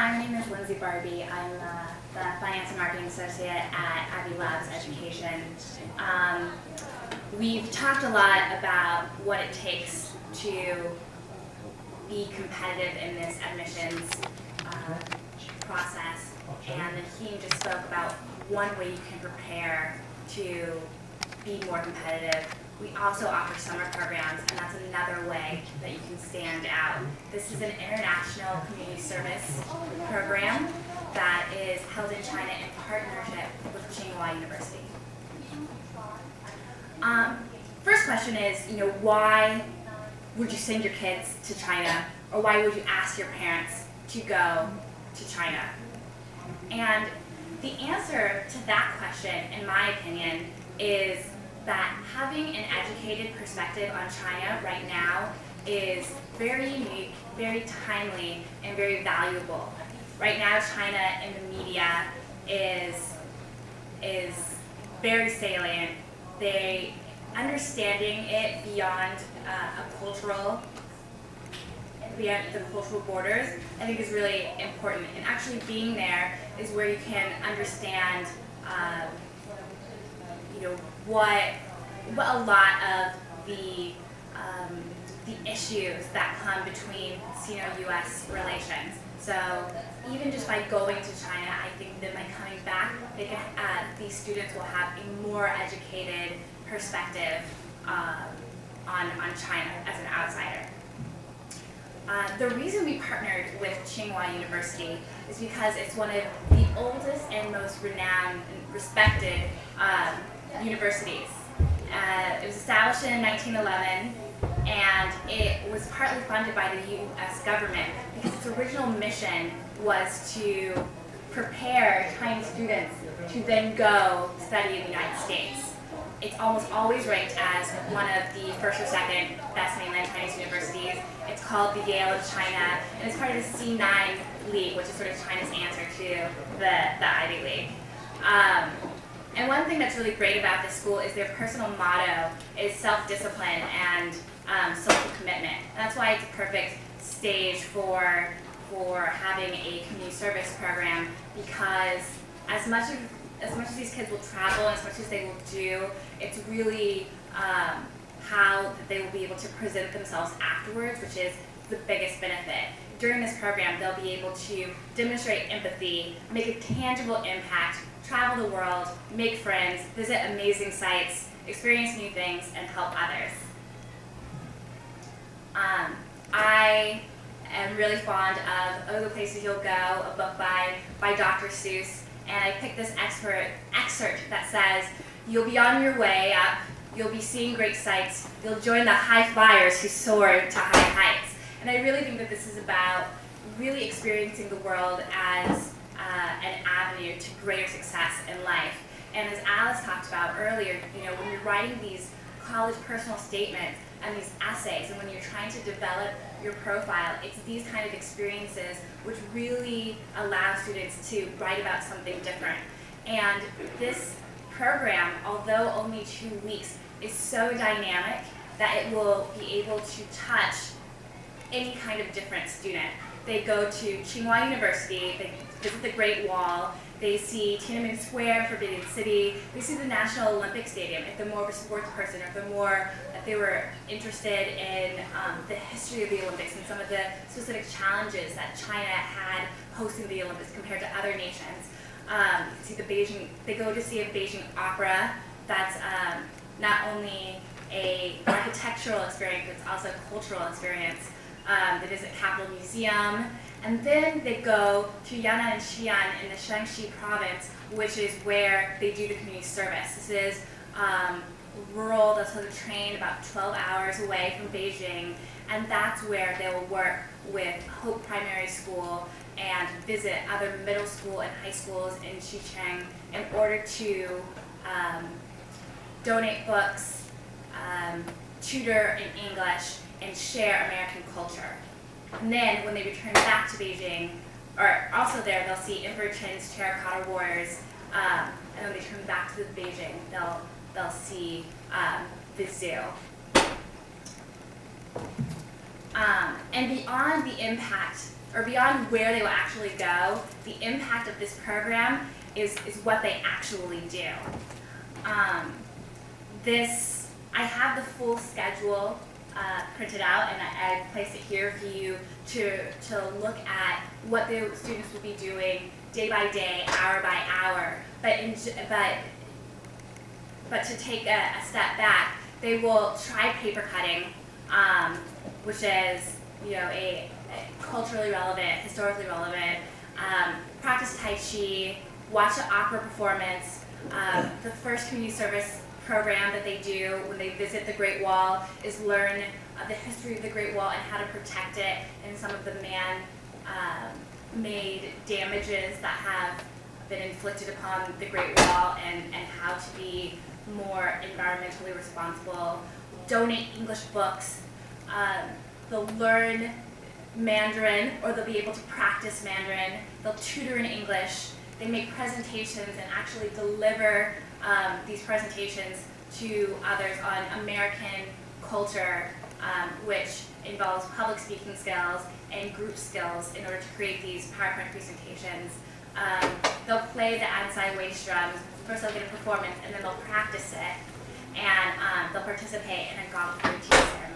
Hi, my name is Lindsay Barbie. I'm the Finance and Marketing Associate at Ivy Labs Education. We've talked a lot about what it takes to be competitive in this admissions process, and the team just spoke about one way you can prepare to be more competitive. We also offer summer programs, and that's another way that you can stand out. This is an international community service program that is held in China in partnership with Tsinghua University. First question is, why would you send your kids to China, or why would you ask your parents to go to China? And the answer to that question, in my opinion, is that having an educated perspective on China right now is very unique, very timely, and very valuable. Right now, China in the media is very salient. Understanding it beyond beyond the cultural borders, I think is really important. And actually being there is where you can understand what a lot of the issues that come between Sino-U.S. relations. So even just by going to China, I think that by coming back, these students will have a more educated perspective on China as an outsider. The reason we partnered with Tsinghua University is because it's one of the oldest and most renowned and respected universities. It was established in 1911, and it was partly funded by the U.S. government because its original mission was to prepare Chinese students to then go study in the United States. It's almost always ranked as one of the first or second best mainland Chinese universities. It's called the Yale of China, and it's part of the C9 League, which is sort of China's answer to the Ivy League. And one thing that's really great about this school is their personal motto is self-discipline and social commitment. And that's why it's a perfect stage for having a community service program, because as much as these kids will travel, and as much as they will do, it's really how they will be able to present themselves afterwards, which is the biggest benefit. During this program, they'll be able to demonstrate empathy, make a tangible impact, travel the world, make friends, visit amazing sites, experience new things, and help others. I am really fond of Oh, the Places You'll Go, a book by Dr. Seuss, and I picked this excerpt that says, "You'll be on your way up, you'll be seeing great sights, you'll join the high flyers who soar to high heights." And I really think that this is about really experiencing the world as an avenue to greater success in life. And as Alice talked about earlier, when you're writing these college personal statements and these essays, and when you're trying to develop your profile, it's these kind of experiences which really allow students to write about something different. And this program, although only 2 weeks, is so dynamic that it will be able to touch any kind of different student. They go to Tsinghua University, they visit the Great Wall, they see Tiananmen Square, Forbidden City, they see the National Olympic Stadium if they're more of a sports person, or if they were interested in the history of the Olympics and some of the specific challenges that China had hosting the Olympics compared to other nations. You can see they go to see a Beijing opera that's not only an architectural experience, but it's also a cultural experience. They visit Capitol Museum, and then they go to Yan'an and Xi'an in the Shaanxi province, which is where they do the community service. This is rural, they'll take a train about 12 hours away from Beijing, and that's where they will work with Hope Primary School and visit other middle school and high schools in Xicheng in order to donate books, tutor in English, and share American culture. And then when they return back to Beijing, or also there, they'll see Emperor Qin's terracotta warriors, and when they turn back to Beijing, they'll see the zoo. And beyond the impact or beyond where they will actually go, the impact of this program is what they actually do. I have the full schedule printed out, and I placed it here for you to look at what the students will be doing day by day, hour by hour. But to take a step back, they will try paper cutting, which is a culturally relevant, historically relevant. Practice Tai Chi, watch an opera performance. The first community service program that they do when they visit the Great Wall is learn the history of the Great Wall and how to protect it and some of the man-made damages that have been inflicted upon the Great Wall, and how to be more environmentally responsible. Donate English books. They'll learn Mandarin, or they'll be able to practice Mandarin. They'll tutor in English. They make presentations and actually deliver these presentations to others on American culture, which involves public speaking skills and group skills in order to create these PowerPoint presentations. They'll play the Ansai waist drums. First they'll get a performance, and then they'll practice it, and they'll participate in a gong routine ceremony.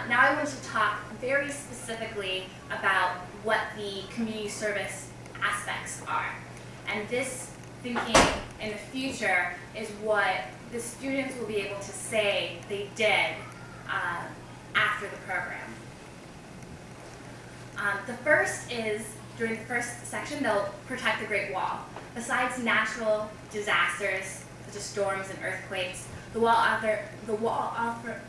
Now I want to talk very specifically about what the community service aspects are. And this thinking in the future is what the students will be able to say they did after the program. The first is, during the first section, they'll protect the Great Wall. Besides natural disasters, such as storms and earthquakes, the wall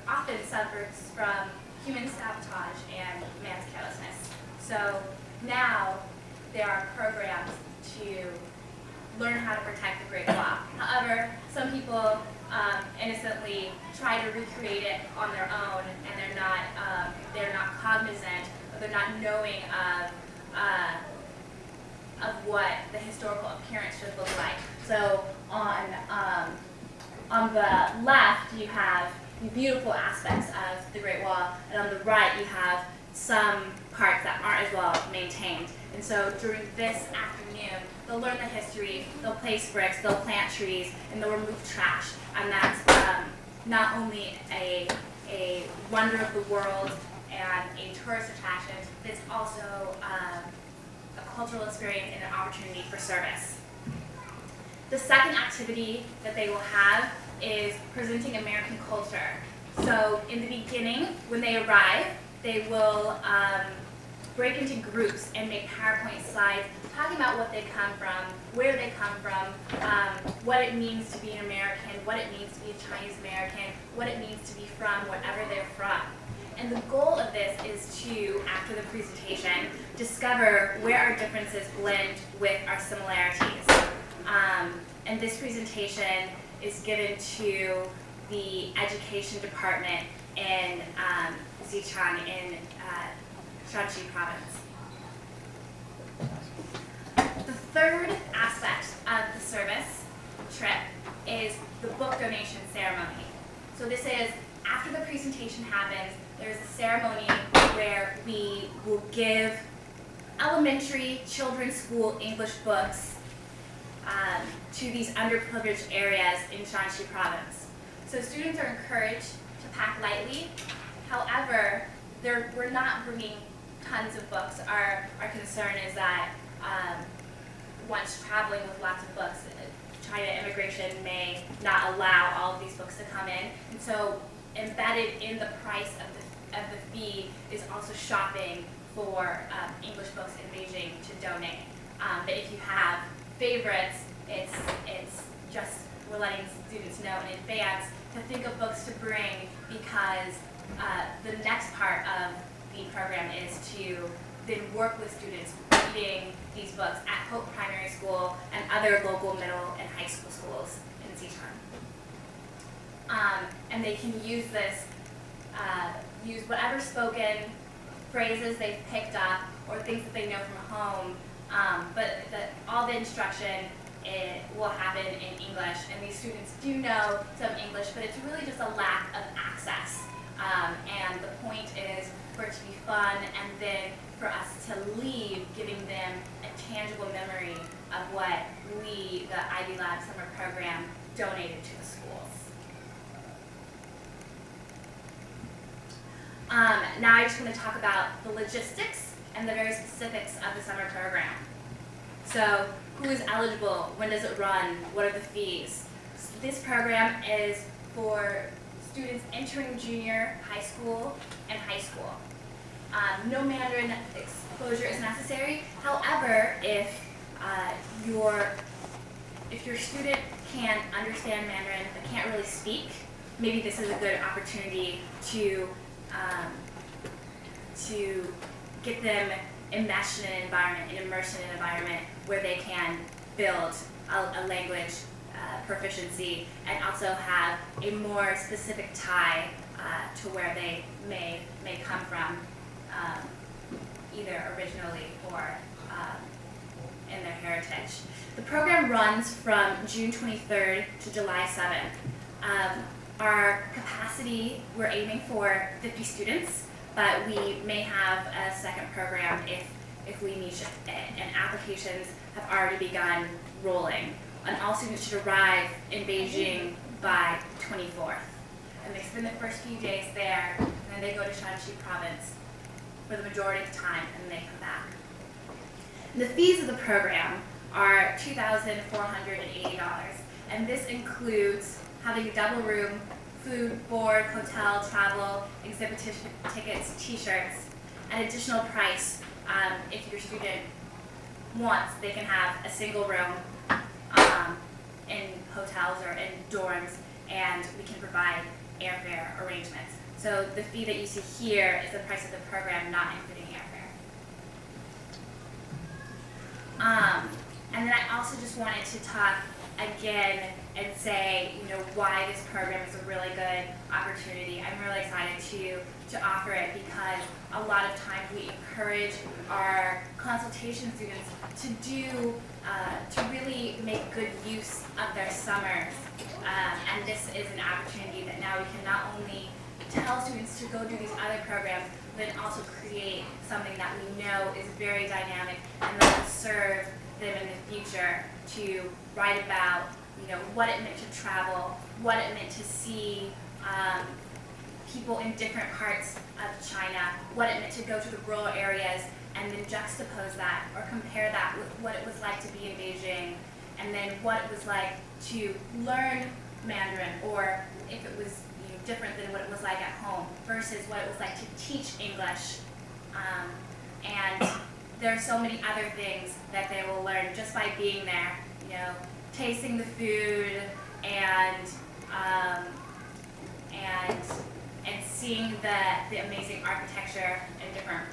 often suffers from human sabotage and man's carelessness. So now there are programs to learn how to protect the Great Wall. However, some people innocently try to recreate it on their own, and they're not cognizant, or they're not knowing of what the historical appearance should look like. So on the left, you have the beautiful aspects of the Great Wall, and on the right, you have some parts that aren't as well maintained. And so during this afternoon, they'll learn the history, they'll place bricks, they'll plant trees, and they'll remove trash. And that's not only a wonder of the world and a tourist attraction, but it's also a cultural experience and an opportunity for service. The second activity that they will have is presenting American culture. So in the beginning, when they arrive, they will break into groups and make PowerPoint slides talking about what they come from, where they come from, what it means to be an American, what it means to be a Chinese American, what it means to be from wherever they're from. And the goal of this is to, after the presentation, discover where our differences blend with our similarities. And this presentation is given to the education department in Xichang in Shanxi province. The third aspect of the service trip is the book donation ceremony. So this is, after the presentation happens, there's a ceremony where we will give elementary children's school English books to these underprivileged areas in Shanxi province. So students are encouraged to pack lightly. However, we're not bringing tons of books. Our concern is that once traveling with lots of books, China immigration may not allow all of these books to come in. And so embedded in the price of the fee is also shopping for English books in Beijing to donate. But if you have favorites, it's just, we're letting students know in advance to think of books to bring, because the next part of the program is to then work with students reading these books at Hope Primary School and other local middle and high school schools in Xichang. And they can use this, use whatever spoken phrases they've picked up or things that they know from home, but all the instruction will happen in English, and these students do know some English, but it's really just a lack of access. And the point is for it to be fun, and then for us to leave giving them a tangible memory of what we, the Ivy Lab summer program, donated to the schools. Now I just want to talk about the logistics and the very specifics of the summer program. So, who is eligible? When does it run? What are the fees? So this program is for students entering junior high school and high school. No Mandarin exposure is necessary. However, if your student can understand Mandarin but can't really speak, maybe this is a good opportunity to get them enmeshed in an environment, and immersed in an environment where they can build a language proficiency and also have a more specific tie to where they may come from, either originally or in their heritage. The program runs from June 23rd to July 7th. Our capacity, we're aiming for 50 students, but we may have a second program if we need it, and applications have already begun rolling. And all students should arrive in Beijing by 24th. And they spend the first few days there, and then they go to Shanxi province for the majority of the time, and then they come back. And the fees of the program are $2,480, and this includes having a double room, food, board, hotel, travel, exhibit tickets, t-shirts, an additional price. If your student wants, they can have a single room in hotels or in dorms, and we can provide airfare arrangements. So the fee that you see here is the price of the program, not including airfare. And then I also just wanted to talk again and say, why this program is a really good opportunity. I'm really excited to offer it because a lot of times we encourage our consultation students to really make good use of their summers. And this is an opportunity that now we can not only tell students to go do these other programs, but also create something that we know is very dynamic and that will serve them in the future to write about what it meant to travel, what it meant to see people in different parts of China, what it meant to go to the rural areas, and then juxtapose that or compare that with what it was like to be in Beijing, and then what it was like to learn Mandarin, or if it was different than what it was like at home versus what it was like to teach English. And there are so many other things that they will learn just by being there, tasting the food and seeing the amazing architecture in different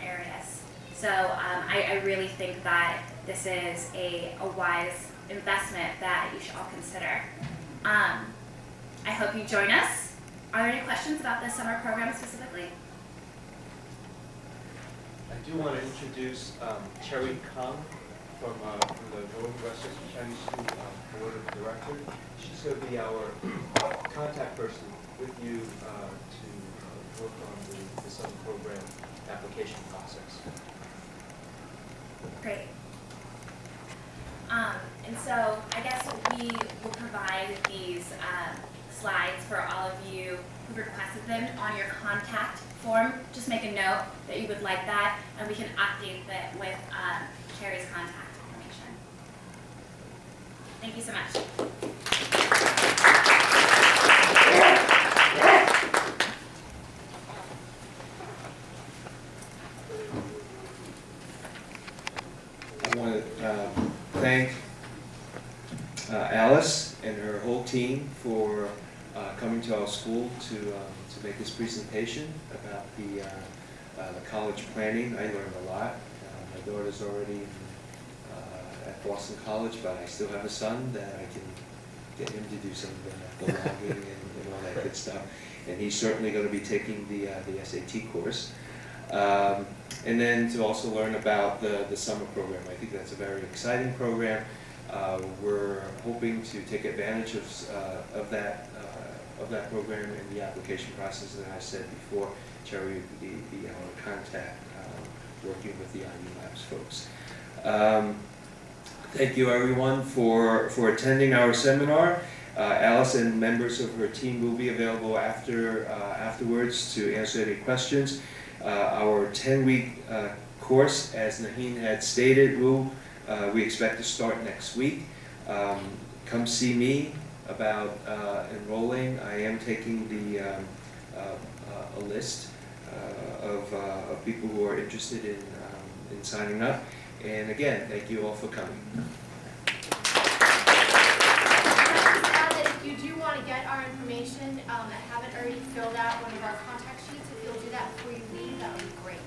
areas. So I really think that this is a wise investment that you should all consider. I hope you join us. Are there any questions about the summer program specifically? I do want to introduce Cherry Kang from the Northern Westchester Chinese School Board of Directors. She's going to be our contact person with you to work on the summer program application process. Great. And so I guess we will provide these slides for all of you who requested them on your contact form. Just make a note that you would like that, and we can update that with Carrie's contact information. Thank you so much. I want to thank Alice and her whole team for coming to our school to make this presentation about the college planning. I learned a lot. My daughter's already at Boston College, but I still have a son that I can get him to do some belonging and all that good stuff. And he's certainly going to be taking the SAT course. And then to also learn about the summer program. I think that's a very exciting program. We're hoping to take advantage of that of that program and the application process that I said before. Cherry would be our contact, working with the IU Labs folks. Thank you everyone for attending our seminar. Alice and members of her team will be available afterwards to answer any questions. Our 10-week course, as Naheen had stated, we expect to start next week. Come see me about enrolling. I am taking a list of people who are interested in signing up. And again, thank you all for coming. If you do want to get our information and haven't already filled out one of our contact sheets, if you'll do that before you leave, that would be great.